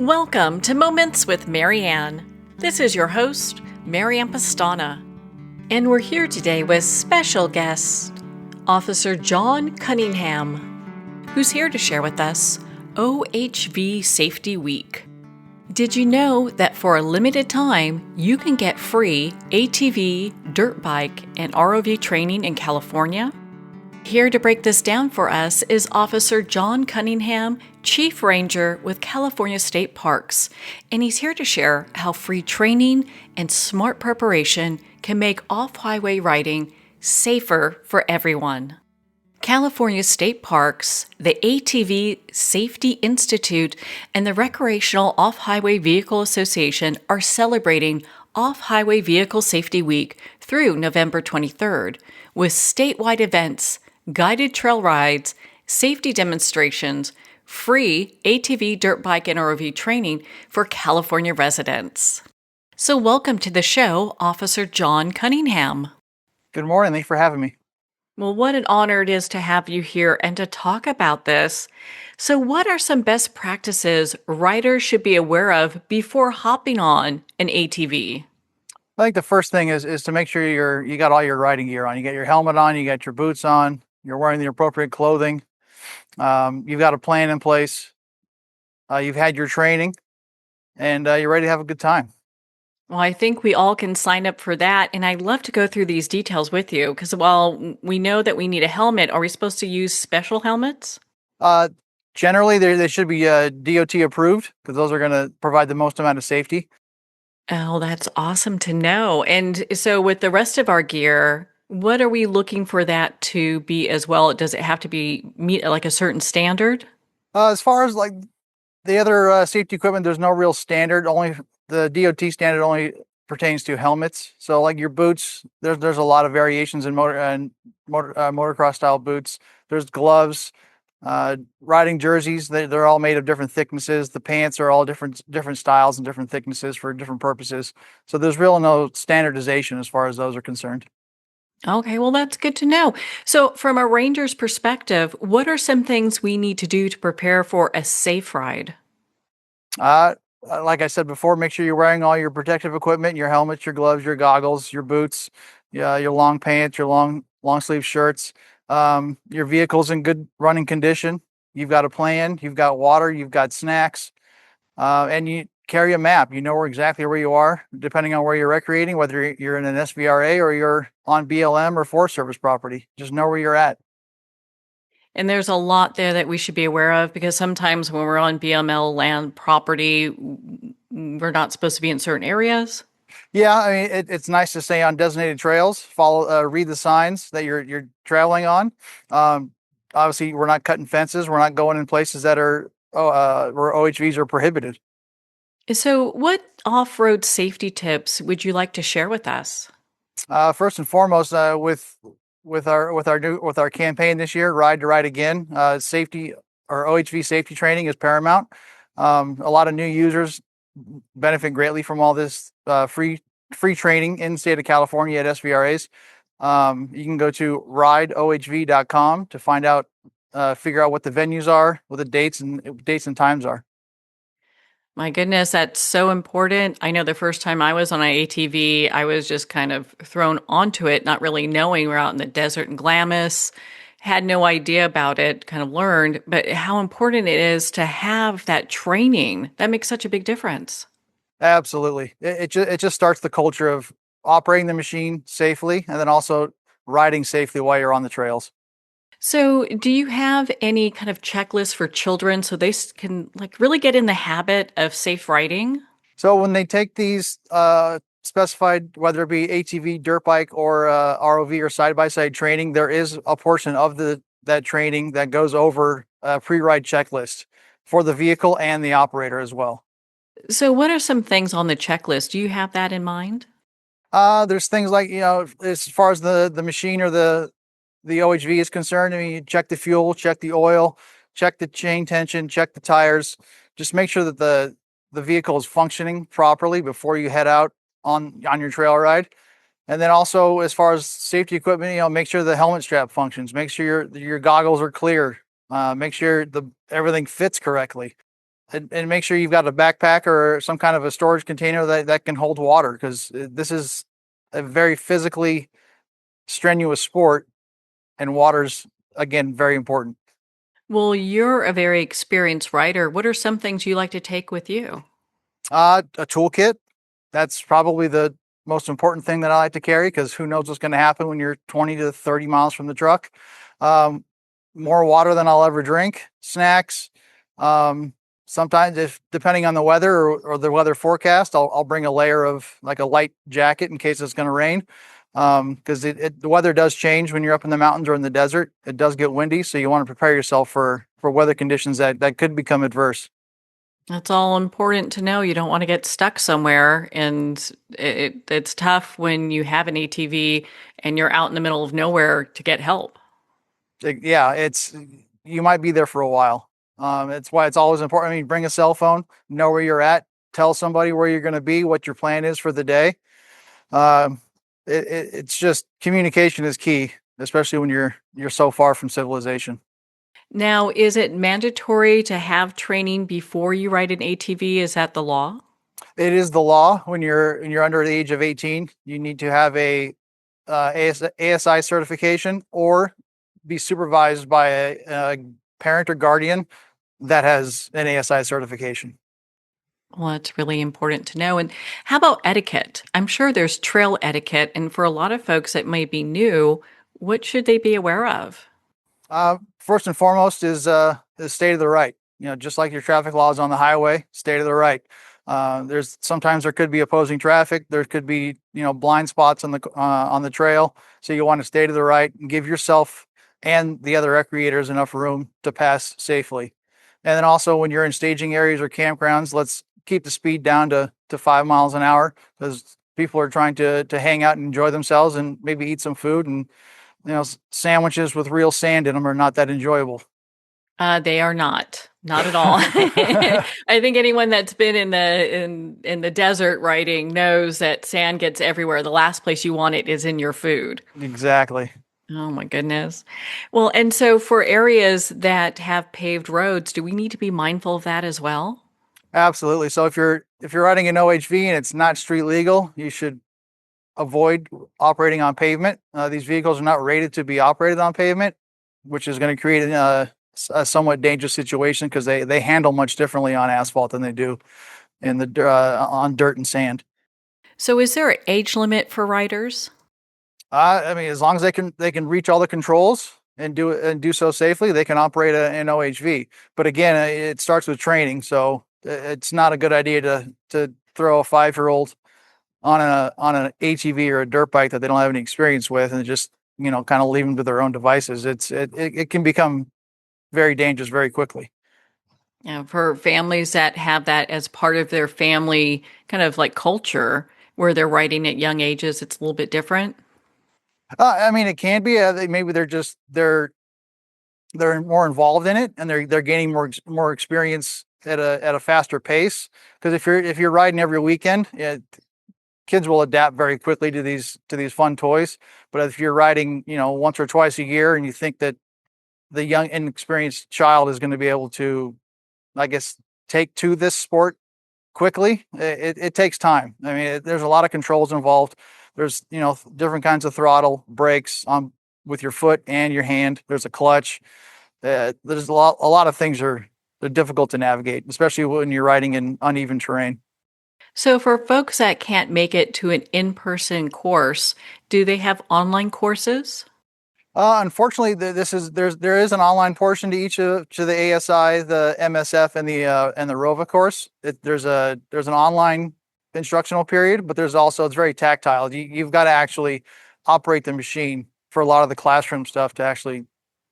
Welcome to Moments with Marianne. This is your host, Marianne Pastana, and we're here today with special guest, Officer John Cunningham, who's here to share with us OHV Safety Week. Did you know that for a limited time, you can get free ATV, dirt bike, and ROV training in California? Here to break this down for us is Officer John Cunningham, Chief Ranger with California State Parks, and he's here to share how free training and smart preparation can make off-highway riding safer for everyone. California State Parks, the ATV Safety Institute, and the Recreational Off-Highway Vehicle Association are celebrating Off-Highway Vehicle Safety Week through November 23rd with statewide events, guided trail rides, safety demonstrations, free ATV, dirt bike, and ROV training for California residents. So welcome to the show, Officer John Cunningham. Good morning. Thanks for having me. Well, what an honor it is to have you here and to talk about this. So what are some best practices riders should be aware of before hopping on an ATV? I think the first thing is to make sure you got all your riding gear on. You got your helmet on, you got your boots on, you're wearing the appropriate clothing. You've got a plan in place. You've had your training, and you're ready to have a good time. Well, I think we all can sign up for that, and I'd love to go through these details with you because while we know that we need a helmet, are we supposed to use special helmets? Generally, they should be DOT approved because those are going to provide the most amount of safety. Oh, that's awesome to know. And so with the rest of our gear, what are we looking for that to be as well? Does it have to meet like a certain standard? As far as like the other safety equipment, there's no real standard. Only the DOT standard only pertains to helmets. So like your boots, there's a lot of variations in motocross style boots. There's gloves, riding jerseys. They're all made of different thicknesses. The pants are all different styles and different thicknesses for different purposes. So there's really no standardization as far as those are concerned. Okay, well, that's good to know. So, from a ranger's perspective, what are some things we need to do to prepare for a safe ride? Like I said before, make sure you're wearing all your protective equipment, your helmet, your gloves, your goggles, your boots, your long pants, your long sleeve shirts. Your vehicle's in good running condition. You've got a plan, you've got water, you've got snacks, and you carry a map. You know exactly where you are, depending on where you're recreating, whether you're in an SVRA or you're on BLM or Forest Service property. Just know where you're at. And there's a lot there that we should be aware of because sometimes when we're on BML land property, we're not supposed to be in certain areas. Yeah, I mean, it's nice to stay on designated trails. Read the signs that you're traveling on. Obviously, we're not cutting fences. We're not going in places that are where OHVs are prohibited. So, what off-road safety tips would you like to share with us? First and foremost, with our campaign this year, Ride to Ride Again, safety or OHV safety training is paramount. A lot of new users benefit greatly from all this free training in the state of California at SVRAs. You can go to rideohv.com to find out, figure out what the venues are, what the dates and times are. My goodness, that's so important. I know the first time I was on an ATV, I was just kind of thrown onto it, not really knowing we're out in the desert in Glamis, had no idea about it, kind of learned, but how important it is to have that training. That makes such a big difference. Absolutely. It just starts the culture of operating the machine safely and then also riding safely while you're on the trails. So, do you have any kind of checklist for children so they can like really get in the habit of safe riding? So when they take these specified, whether it be ATV, dirt bike, or ROV or side-by-side training, there is a portion of that training that goes over a pre-ride checklist for the vehicle and the operator as well. So, what are some things on the checklist? Do you have that in mind? There's things like, as far as the machine or the OHV is concerned, I mean, you check the fuel, check the oil, check the chain tension, check the tires. Just make sure that the vehicle is functioning properly before you head out on your trail ride. And then also, as far as safety equipment, make sure the helmet strap functions. Make sure your goggles are clear. Make sure everything fits correctly. and make sure you've got a backpack or some kind of a storage container that can hold water, because this is a very physically strenuous sport, and water's, again, very important. Well, you're a very experienced writer. What are some things you like to take with you? A toolkit. That's probably the most important thing that I like to carry, because who knows what's going to happen when you're 20 to 30 miles from the truck. Um, More water than I'll ever drink, snacks. Um, Sometimes, if depending on the weather or the weather forecast, I'll bring a layer of like a light jacket in case it's going to rain. Because the weather does change when you're up in the mountains or in the desert. It does get windy, so you want to prepare yourself for weather conditions that could become adverse. That's all important to know. You don't want to get stuck somewhere, and it's tough when you have an ATV and you're out in the middle of nowhere to get help. Yeah, it's you might be there for a while. It's why it's always important. I mean, bring a cell phone, know where you're at, tell somebody where you're going to be, what your plan is for the day. Um, it's just communication is key, especially when you're so far from civilization. Now, is it mandatory to have training before you ride an ATV? Is that the law? It is the law. When you're under the age of 18, you need to have a ASI certification, or be supervised by a parent or guardian that has an ASI certification. Well, that's really important to know. And how about etiquette? I'm sure there's trail etiquette. And for a lot of folks that may be new, what should they be aware of? First and foremost is stay to the right. Just like your traffic laws on the highway, stay to the right. There's sometimes there could be opposing traffic. There could be blind spots on the trail, so you want to stay to the right and give yourself and the other recreators enough room to pass safely. And then also, when you're in staging areas or campgrounds, let's keep the speed down to 5 miles an hour, because people are trying to hang out and enjoy themselves and maybe eat some food, and sandwiches with real sand in them are not that enjoyable. They are not at all. I think anyone that's been in the desert riding knows that sand gets everywhere. The last place you want it is in your food. Exactly. Oh my goodness. Well, and so for areas that have paved roads, do we need to be mindful of that as well? Absolutely. So if you're riding an OHV and it's not street legal, you should avoid operating on pavement. These vehicles are not rated to be operated on pavement, which is going to create a somewhat dangerous situation, because they handle much differently on asphalt than they do on dirt and sand. So is there an age limit for riders? I mean, as long as they can reach all the controls and do so safely, they can operate an OHV. But again, it starts with training, so it's not a good idea to throw a 5-year-old on an ATV or a dirt bike that they don't have any experience with, and just kind of leave them to their own devices. It can become very dangerous very quickly. For families that have that as part of their family kind of like culture where they're riding at young ages, it's a little bit different. I mean, it can be. Maybe they're more involved in it, and they're gaining more experience at a faster pace. Because if you're riding every weekend, kids will adapt very quickly to these fun toys. But if you're riding, once or twice a year, and you think that the young inexperienced child is going to be able to, I guess, take to this sport quickly, it takes time. I mean, there's a lot of controls involved. There's different kinds of throttle, brakes on with your foot and your hand. There's a clutch. There's a lot of things they're difficult to navigate, especially when you're riding in uneven terrain. So, for folks that can't make it to an in person course, do they have online courses? Unfortunately, there is an online portion to the ASI, the MSF, and the ROVA course. There's an online instructional period, but it's very tactile. You've got to actually operate the machine for a lot of the classroom stuff to actually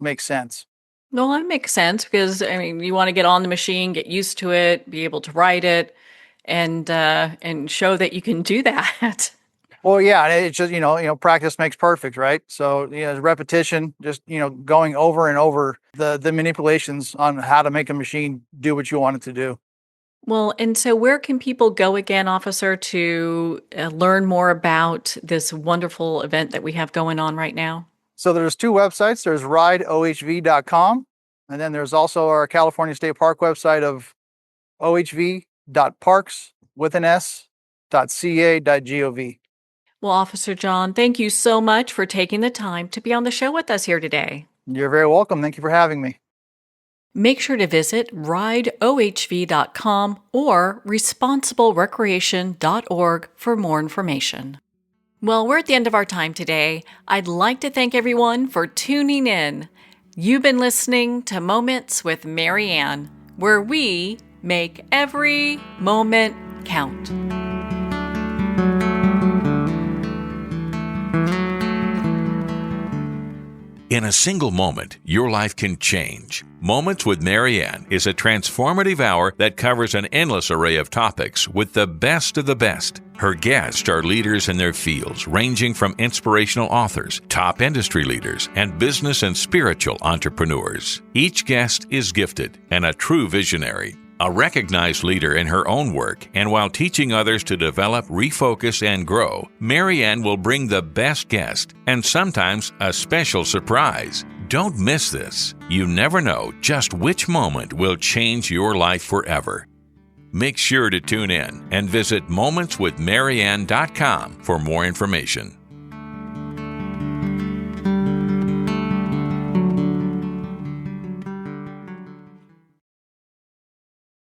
make sense. Well, that makes sense because I mean, you want to get on the machine, get used to it, be able to ride it, and show that you can do that. Well, yeah, and it's just practice makes perfect, right? So repetition, just going over and over the manipulations on how to make a machine do what you want it to do. Well, and so where can people go again, officer, to learn more about this wonderful event that we have going on right now? So there's two websites. There's rideohv.com, and then there's also our California State Park website of ohv.parks.ca.gov. Well, Officer John, thank you so much for taking the time to be on the show with us here today. You're very welcome. Thank you for having me. Make sure to visit rideohv.com or responsiblerecreation.org for more information. Well, we're at the end of our time today. I'd like to thank everyone for tuning in. You've been listening to Moments with Marianne, where we make every moment count. In a single moment, your life can change. Moments with Marianne is a transformative hour that covers an endless array of topics with the best of the best. Her guests are leaders in their fields, ranging from inspirational authors, top industry leaders, and business and spiritual entrepreneurs. Each guest is gifted and a true visionary, a recognized leader in her own work, and while teaching others to develop, refocus, and grow, Marianne will bring the best guest and sometimes a special surprise. Don't miss this. You never know just which moment will change your life forever. Make sure to tune in and visit momentswithmarianne.com for more information.